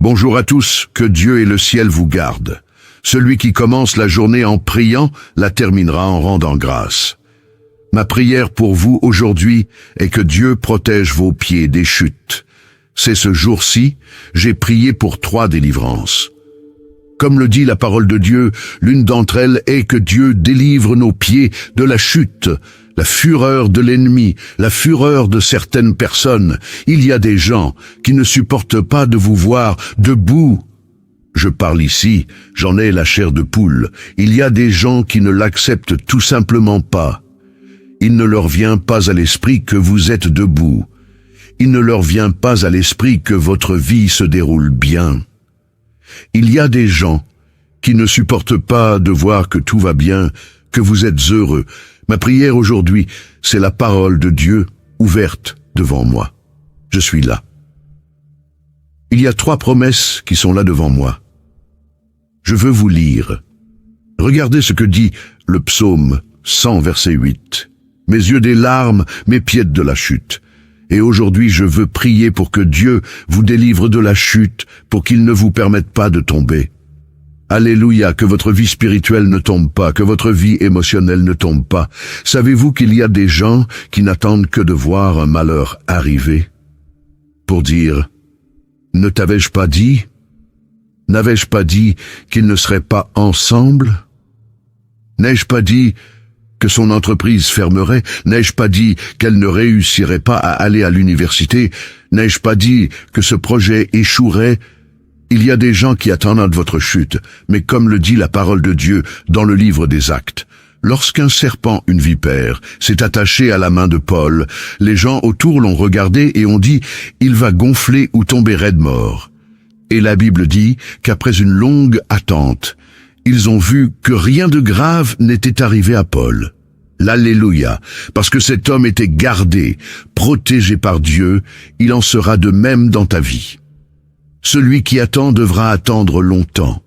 Bonjour à tous, que Dieu et le ciel vous gardent. Celui qui commence la journée en priant la terminera en rendant grâce. Ma prière pour vous aujourd'hui est que Dieu protège vos pieds des chutes. C'est ce jour-ci, j'ai prié pour 3 délivrances. Comme le dit la parole de Dieu, l'une d'entre elles est que Dieu délivre nos pieds de la chute, la fureur de l'ennemi, la fureur de certaines personnes. Il y a des gens qui ne supportent pas de vous voir debout. Je parle ici, j'en ai la chair de poule. Il y a des gens qui ne l'acceptent tout simplement pas. Il ne leur vient pas à l'esprit que vous êtes debout. Il ne leur vient pas à l'esprit que votre vie se déroule bien. Il y a des gens qui ne supportent pas de voir que tout va bien, que vous êtes heureux. Ma prière aujourd'hui, c'est la parole de Dieu ouverte devant moi. Je suis là. Il y a 3 promesses qui sont là devant moi. Je veux vous lire. Regardez ce que dit le psaume 100, verset 8. Mes yeux des larmes, mes pieds de la chute. Et aujourd'hui, je veux prier pour que Dieu vous délivre de la chute, pour qu'il ne vous permette pas de tomber. Alléluia, que votre vie spirituelle ne tombe pas, que votre vie émotionnelle ne tombe pas. Savez-vous qu'il y a des gens qui n'attendent que de voir un malheur arriver pour dire « Ne t'avais-je pas dit ? N'avais-je pas dit qu'ils ne seraient pas ensemble ? N'ai-je pas dit que son entreprise fermerait? N'ai-je pas dit qu'elle ne réussirait pas à aller à l'université? N'ai-je pas dit que ce projet échouerait? Il y a des gens qui attendent votre chute, mais comme le dit la parole de Dieu dans le livre des Actes, lorsqu'un serpent, une vipère, s'est attaché à la main de Paul, les gens autour l'ont regardé et ont dit « Il va gonfler ou tomber raide mort ». Et la Bible dit qu'après une longue attente, ils ont vu que rien de grave n'était arrivé à Paul. L'Alléluia, parce que cet homme était gardé, protégé par Dieu, il en sera de même dans ta vie. Celui qui attend devra attendre longtemps,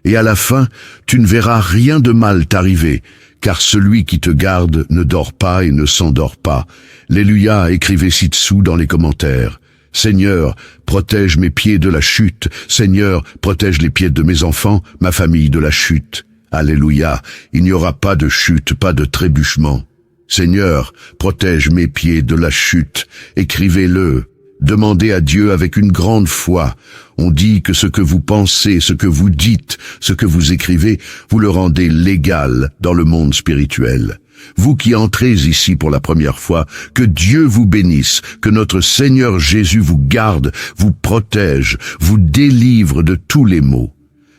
et à la fin, tu ne verras rien de mal t'arriver, car celui qui te garde ne dort pas et ne s'endort pas. Alléluia, écrivez ci-dessous dans les commentaires. Seigneur, protège mes pieds de la chute. Seigneur, protège les pieds de mes enfants, ma famille de la chute. Alléluia, il n'y aura pas de chute, pas de trébuchement. Seigneur, protège mes pieds de la chute. Écrivez-le. Demandez à Dieu avec une grande foi. On dit que ce que vous pensez, ce que vous dites, ce que vous écrivez, vous le rendez légal dans le monde spirituel. Vous qui entrez ici pour la première fois, que Dieu vous bénisse, que notre Seigneur Jésus vous garde, vous protège, vous délivre de tous les maux.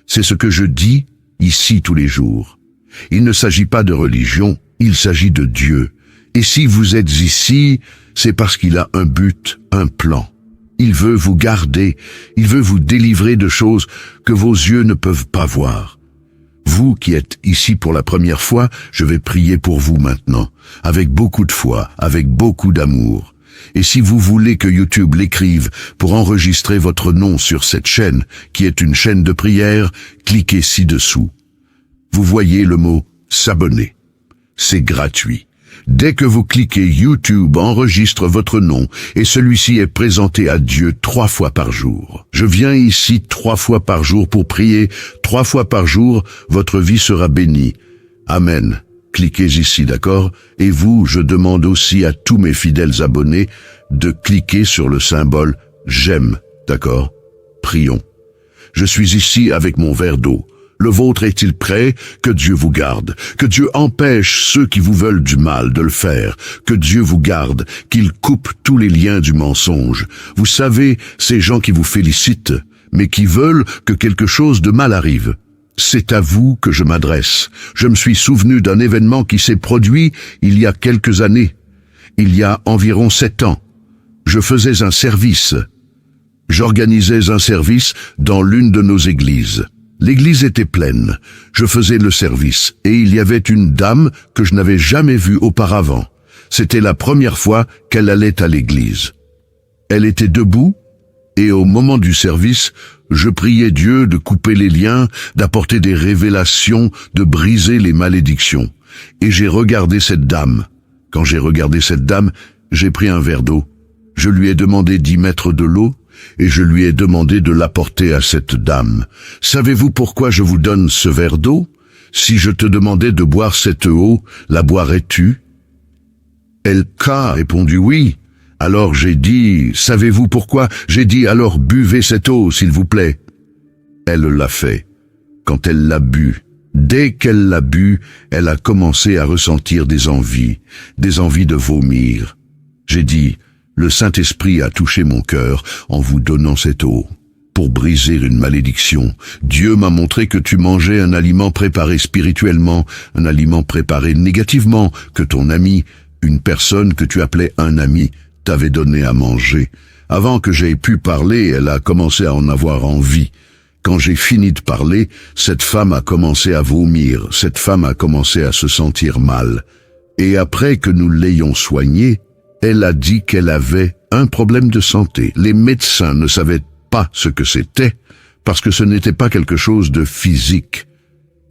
C'est ce que je dis ici tous les jours. Il ne s'agit pas de religion, il s'agit de Dieu. Et si vous êtes ici, c'est parce qu'il a un but, un plan. Il veut vous garder, il veut vous délivrer de choses que vos yeux ne peuvent pas voir. Vous qui êtes ici pour la première fois, je vais prier pour vous maintenant, avec beaucoup de foi, avec beaucoup d'amour. Et si vous voulez que YouTube l'écrive pour enregistrer votre nom sur cette chaîne, qui est une chaîne de prière, cliquez ci-dessous. Vous voyez le mot « s'abonner ». C'est gratuit. Dès que vous cliquez, YouTube enregistre votre nom et celui-ci est présenté à Dieu 3 fois par jour. Je viens ici 3 fois par jour pour prier. 3 fois par jour, votre vie sera bénie. Amen. Cliquez ici, d'accord? Et vous, je demande aussi à tous mes fidèles abonnés de cliquer sur le symbole « J'aime », d'accord? Prions. Je suis ici avec mon verre d'eau. Le vôtre est-il prêt? Que Dieu vous garde. Que Dieu empêche ceux qui vous veulent du mal de le faire. Que Dieu vous garde, qu'il coupe tous les liens du mensonge. Vous savez, ces gens qui vous félicitent, mais qui veulent que quelque chose de mal arrive. C'est à vous que je m'adresse. Je me suis souvenu d'un événement qui s'est produit il y a quelques années. Il y a environ 7 ans. Je faisais un service. J'organisais un service dans l'une de nos églises. L'église était pleine. Je faisais le service et il y avait une dame que je n'avais jamais vue auparavant. C'était la première fois qu'elle allait à l'église. Elle était debout et au moment du service, je priais Dieu de couper les liens, d'apporter des révélations, de briser les malédictions. Et j'ai regardé cette dame. Quand j'ai regardé cette dame, j'ai pris un verre d'eau. Je lui ai demandé d'y mettre de l'eau et je lui ai demandé de l'apporter à cette dame. Savez-vous pourquoi je vous donne ce verre d'eau? Si je te demandais de boire cette eau, la boirais-tu? Elle a répondu oui. Alors j'ai dit, savez-vous pourquoi? J'ai dit, alors buvez cette eau, s'il vous plaît. Elle l'a fait. Quand elle l'a bu, dès qu'elle l'a bu, elle a commencé à ressentir des envies de vomir. J'ai dit, le Saint-Esprit a touché mon cœur en vous donnant cette eau. Pour briser une malédiction, Dieu m'a montré que tu mangeais un aliment préparé spirituellement, un aliment préparé négativement, que ton ami, une personne que tu appelais un ami, t'avait donné à manger. Avant que j'aie pu parler, elle a commencé à en avoir envie. Quand j'ai fini de parler, cette femme a commencé à vomir, cette femme a commencé à se sentir mal. Et après que nous l'ayons soignée, elle a dit qu'elle avait un problème de santé. Les médecins ne savaient pas ce que c'était, parce que ce n'était pas quelque chose de physique,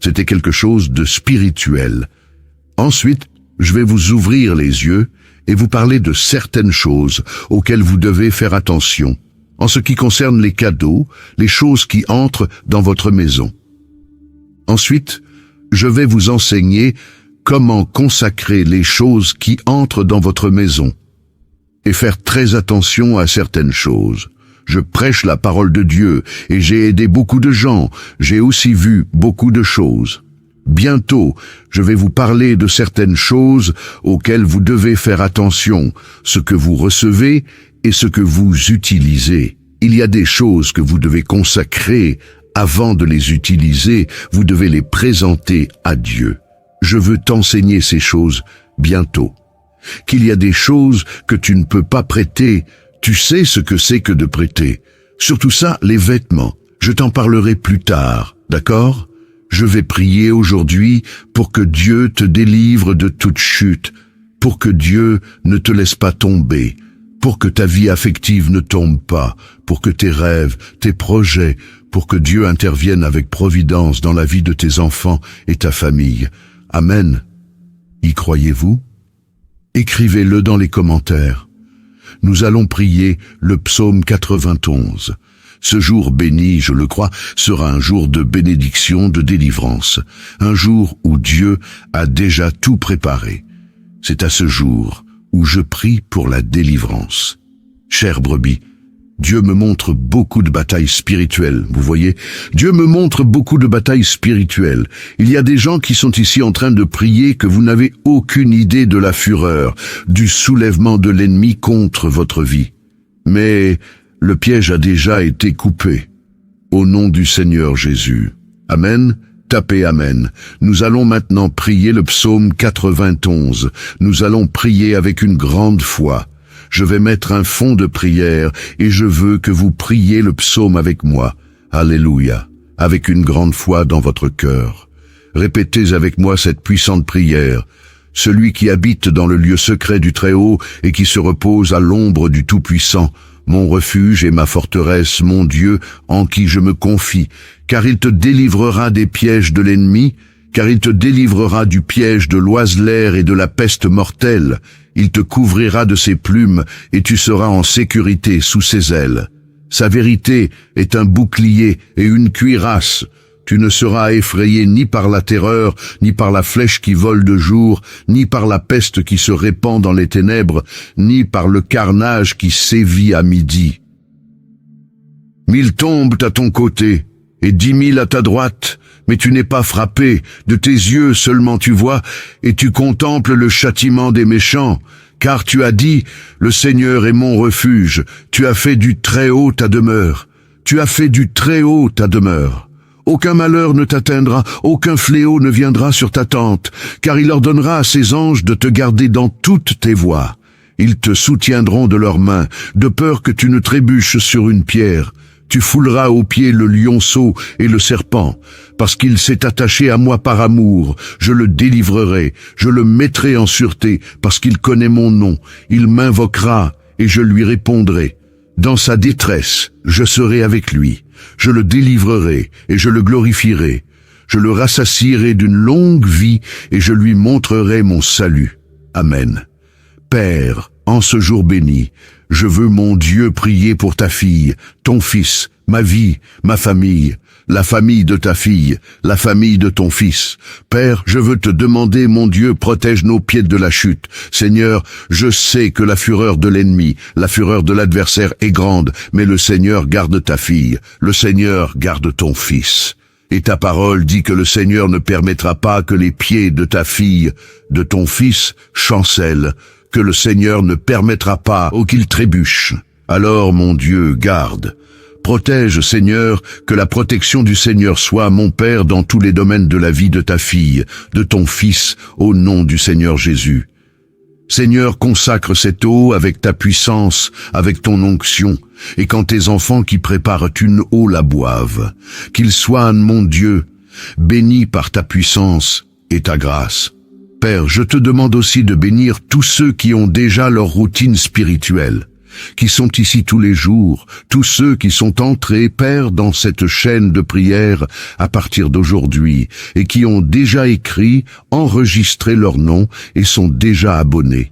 c'était quelque chose de spirituel. Ensuite, je vais vous ouvrir les yeux et vous parler de certaines choses auxquelles vous devez faire attention, en ce qui concerne les cadeaux, les choses qui entrent dans votre maison. Ensuite, je vais vous enseigner comment consacrer les choses qui entrent dans votre maison et faire très attention à certaines choses. Je prêche la parole de Dieu et j'ai aidé beaucoup de gens, j'ai aussi vu beaucoup de choses. Bientôt, je vais vous parler de certaines choses auxquelles vous devez faire attention, ce que vous recevez et ce que vous utilisez. Il y a des choses que vous devez consacrer avant de les utiliser, vous devez les présenter à Dieu. Je veux t'enseigner ces choses bientôt. Qu'il y a des choses que tu ne peux pas prêter, tu sais ce que c'est que de prêter. Surtout ça, les vêtements. Je t'en parlerai plus tard, d'accord? Je vais prier aujourd'hui pour que Dieu te délivre de toute chute, pour que Dieu ne te laisse pas tomber, pour que ta vie affective ne tombe pas, pour que tes rêves, tes projets, pour que Dieu intervienne avec providence dans la vie de tes enfants et ta famille. Amen. Y croyez-vous? Écrivez-le dans les commentaires. Nous allons prier le psaume 91. Ce jour béni, je le crois, sera un jour de bénédiction, de délivrance, un jour où Dieu a déjà tout préparé. C'est à ce jour où je prie pour la délivrance. Chère brebis, Dieu me montre beaucoup de batailles spirituelles, vous voyez? Dieu me montre beaucoup de batailles spirituelles. Il y a des gens qui sont ici en train de prier que vous n'avez aucune idée de la fureur, du soulèvement de l'ennemi contre votre vie. Mais le piège a déjà été coupé. Au nom du Seigneur Jésus. Amen. Tapez Amen. Nous allons maintenant prier le psaume 91. Nous allons prier avec une grande foi. Je vais mettre un fond de prière et je veux que vous priez le psaume avec moi. Alléluia. Avec une grande foi dans votre cœur. Répétez avec moi cette puissante prière. Celui qui habite dans le lieu secret du Très-Haut et qui se repose à l'ombre du Tout-Puissant, mon refuge et ma forteresse, mon Dieu, en qui je me confie, car il te délivrera des pièges de l'ennemi, car il te délivrera du piège de l'oiseleur et de la peste mortelle. Il te couvrira de ses plumes, et tu seras en sécurité sous ses ailes. Sa vérité est un bouclier et une cuirasse. Tu ne seras effrayé ni par la terreur, ni par la flèche qui vole de jour, ni par la peste qui se répand dans les ténèbres, ni par le carnage qui sévit à midi. 1000 tombent à ton côté, et 10 000 à ta droite, mais tu n'es pas frappé, de tes yeux seulement tu vois, et tu contemples le châtiment des méchants, car tu as dit, le Seigneur est mon refuge, tu as fait du Très-Haut ta demeure, tu as fait du Très-Haut ta demeure. Aucun malheur ne t'atteindra, aucun fléau ne viendra sur ta tente, car il ordonnera à ses anges de te garder dans toutes tes voies. Ils te soutiendront de leurs mains, de peur que tu ne trébuches sur une pierre. Tu fouleras aux pieds le lionceau et le serpent, parce qu'il s'est attaché à moi par amour. Je le délivrerai, je le mettrai en sûreté, parce qu'il connaît mon nom. Il m'invoquera, et je lui répondrai. Dans sa détresse, je serai avec lui. Je le délivrerai, et je le glorifierai. Je le rassasierai d'une longue vie, et je lui montrerai mon salut. Amen. Père, En ce jour béni, je veux, mon Dieu, prier pour ta fille, ton fils, ma vie, ma famille, la famille de ta fille, la famille de ton fils. Père, je veux te demander, mon Dieu, protège nos pieds de la chute. Seigneur, je sais que la fureur de l'ennemi, la fureur de l'adversaire est grande, mais le Seigneur garde ta fille, le Seigneur garde ton fils. Et ta parole dit que le Seigneur ne permettra pas que les pieds de ta fille, de ton fils, chancellent, que le Seigneur ne permettra pas qu'il trébuche. Alors, mon Dieu, garde. Protège, Seigneur, que la protection du Seigneur soit, mon Père, dans tous les domaines de la vie de ta fille, de ton fils, au nom du Seigneur Jésus. Seigneur, consacre cette eau avec ta puissance, avec ton onction, et quand tes enfants qui préparent une eau la boivent, qu'ils soient, mon Dieu, bénis par ta puissance et ta grâce. Père, je te demande aussi de bénir tous ceux qui ont déjà leur routine spirituelle, qui sont ici tous les jours, tous ceux qui sont entrés, Père, dans cette chaîne de prière à partir d'aujourd'hui, et qui ont déjà écrit, enregistré leur nom et sont déjà abonnés.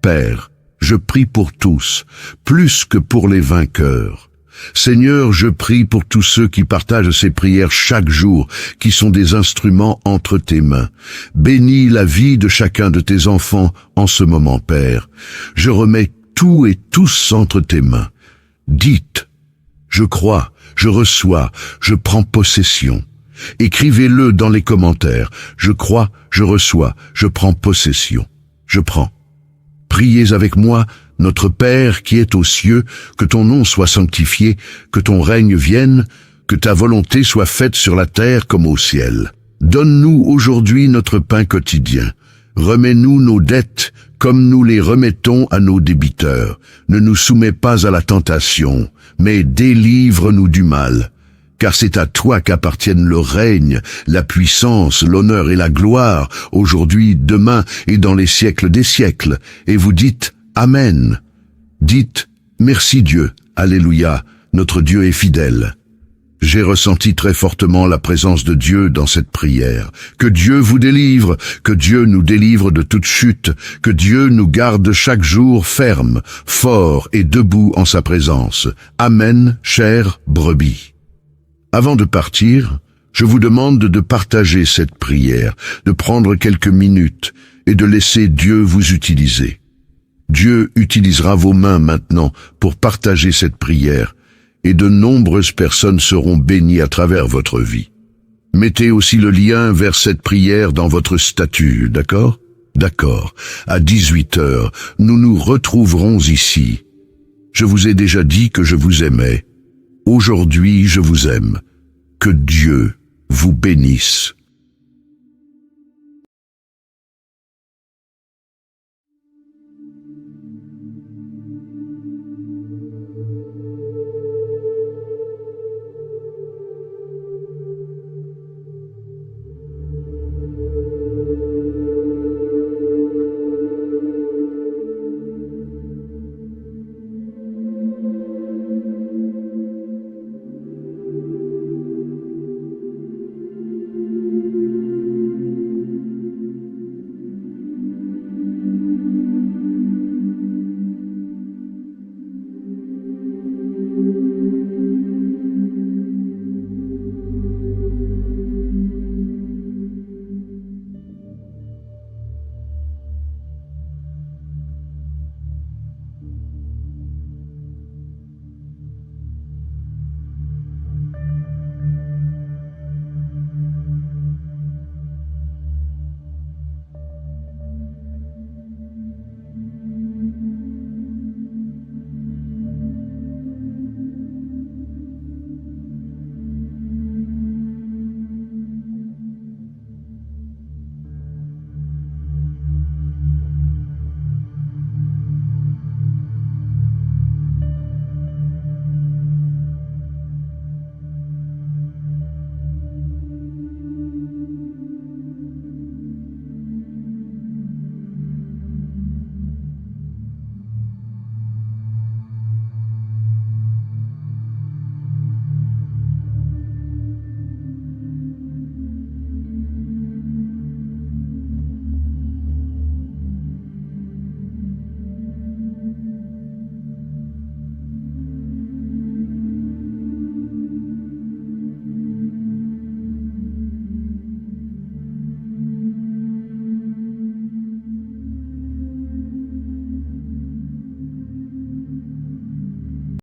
Père, je prie pour tous, plus que pour les vainqueurs. Seigneur, je prie pour tous ceux qui partagent ces prières chaque jour, qui sont des instruments entre tes mains. Bénis la vie de chacun de tes enfants en ce moment, Père. Je remets tout et tous entre tes mains. Dites, je crois, je reçois, je prends possession. Écrivez-le dans les commentaires. Je crois, je reçois, je prends possession. Je prends. Priez avec moi, notre Père qui es aux cieux, que ton nom soit sanctifié, que ton règne vienne, que ta volonté soit faite sur la terre comme au ciel. Donne-nous aujourd'hui notre pain quotidien. Remets-nous nos dettes comme nous les remettons à nos débiteurs. Ne nous soumets pas à la tentation, mais délivre-nous du mal. Car c'est à toi qu'appartiennent le règne, la puissance, l'honneur et la gloire, aujourd'hui, demain et dans les siècles des siècles. Et vous dites Amen. Dites merci Dieu, Alléluia, notre Dieu est fidèle. J'ai ressenti très fortement la présence de Dieu dans cette prière. Que Dieu vous délivre, que Dieu nous délivre de toute chute, que Dieu nous garde chaque jour ferme, fort et debout en sa présence. Amen, chère brebis. Avant de partir, je vous demande de partager cette prière, de prendre quelques minutes et de laisser Dieu vous utiliser. Dieu utilisera vos mains maintenant pour partager cette prière, et de nombreuses personnes seront bénies à travers votre vie. Mettez aussi le lien vers cette prière dans votre statut, d'accord? D'accord. À 18h, nous nous retrouverons ici. Je vous ai déjà dit que je vous aimais. Aujourd'hui, je vous aime. Que Dieu vous bénisse.